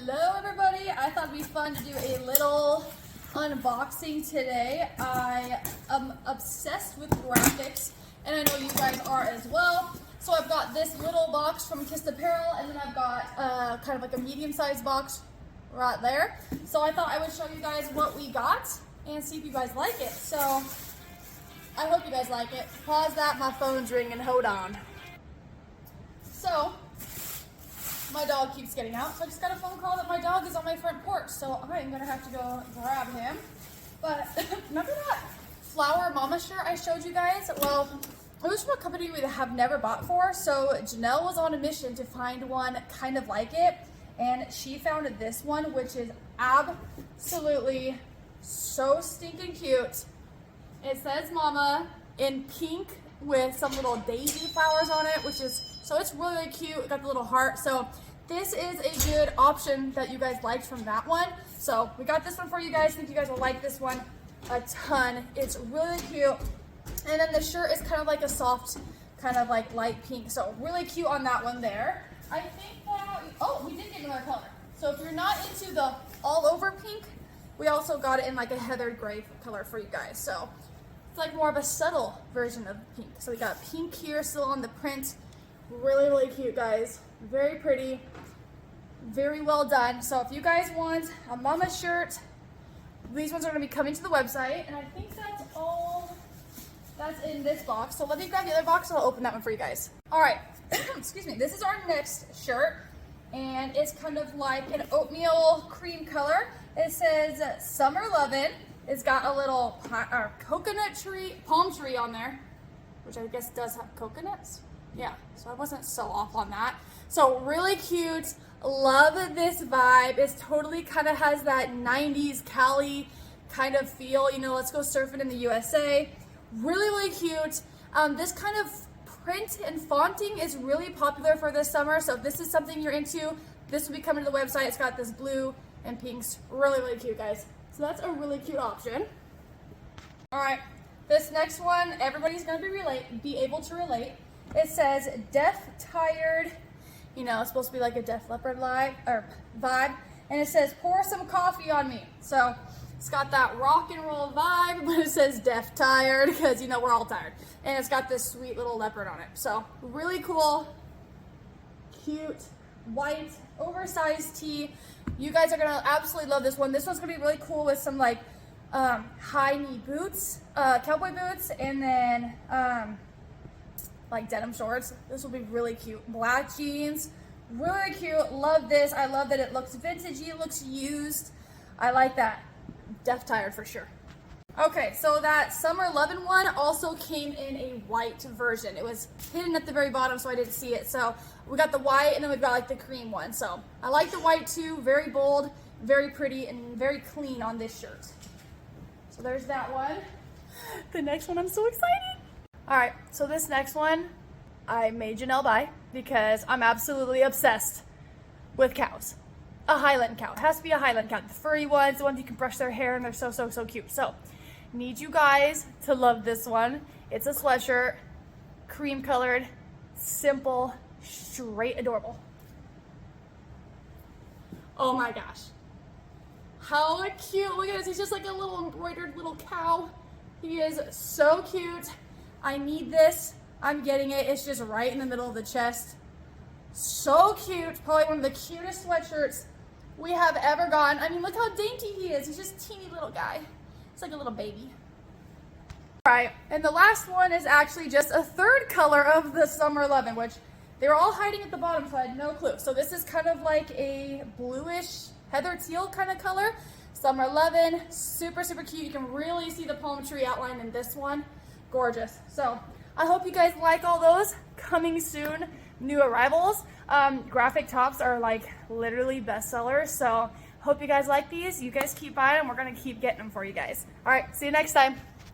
Hello everybody, I thought it'd be fun to do a little unboxing today. I am obsessed with graphics and I know you guys are as well. So I've got this little box from Kissed Apparel and then I've got kind of like a medium-sized box right there. So I thought I would show you guys what we got and see if you guys like it. So I hope you guys like it. Pause that, my phone's ringing, hold on. So my dog keeps getting out, so I just got a phone call that my dog is on my front porch, so I am gonna have to go grab him. But remember that flower mama shirt I showed you guys? Well, it was from a company we have never bought for, so Janelle was on a mission to find one kind of like it, and she found this one, which is absolutely so stinking cute. It says mama in pink with some little daisy flowers on it, which is, so it's really cute. It got the little heart. So this is a good option that you guys liked from that one. So we got this one for you guys. I think you guys will like this one a ton. It's really cute. And then the shirt is kind of like a soft, kind of like light pink. So really cute on that one there. I think that, oh, we did get another color. So if you're not into the all over pink, we also got it in like a heathered gray color for you guys. So it's like more of a subtle version of pink. So we got pink here still on the print. Really, really cute, guys. Very pretty. Very well done. So if you guys want a mama shirt, these ones are going to be coming to the website. And I think that's all that's in this box. So let me grab the other box and I'll open that one for you guys. All right. Excuse me. This is our next shirt. And it's kind of like an oatmeal cream color. It says Summer Lovin'. It's got a little coconut tree, palm tree on there, which I guess does have coconuts. Yeah, so I wasn't so off on that. So really cute. Love this vibe. It's totally kind of has that 90s Cali kind of feel. You know, let's go surfing in the USA. Really, really cute. This kind of print and fonting is really popular for this summer. So if this is something you're into, this will be coming to the website. It's got this blue and pinks. Really, really cute, guys. So that's a really cute option. All right, this next one, everybody's gonna be able to relate. It says Deaf Tired, you know, it's supposed to be like a Def Leppard vibe, and it says pour some coffee on me. So it's got that rock and roll vibe, but it says Deaf Tired because, you know, we're all tired. And it's got this sweet little leopard on it. So really cool, cute, white, oversized tee. You guys are gonna absolutely love this one. This one's gonna be really cool with some like high knee boots, cowboy boots, and then like denim shorts. This will be really cute. Black jeans, really cute. Love this. I love that it looks vintagey, it looks used. I like that. Deaf Tired for sure. Okay, so that Summer Lovin' one also came in a white version. It was hidden at the very bottom, so I didn't see it. So we got the white, and then we've got like the cream one. So I like the white too. Very bold, very pretty, and very clean on this shirt. So there's that one. The next one, I'm so excited. All right, so this next one, I made Janelle buy because I'm absolutely obsessed with cows. A Highland cow. It has to be a Highland cow. The furry ones, the ones you can brush their hair, and they're so, so, so cute. So need you guys to love this one. It's a sweatshirt, cream colored, simple, straight adorable. Oh my gosh. How cute. Look at this. He's just like a little embroidered little cow. He is so cute. I need this. I'm getting it. It's just right in the middle of the chest. So cute. Probably one of the cutest sweatshirts we have ever gotten. I mean, look how dainty he is. He's just a teeny little guy. It's like a little baby. All right, and the last one is actually just a third color of the Summer Lovin', which they were all hiding at the bottom, so I had no clue. So this is kind of like a bluish heather teal kind of color. Summer Lovin', super, super cute. You can really see the palm tree outline in this one. Gorgeous. So I hope you guys like all those. Coming soon, new arrivals. Graphic tops are like literally bestsellers. So hope you guys like these. You guys keep buying them. We're going to keep getting them for you guys. All right. See you next time.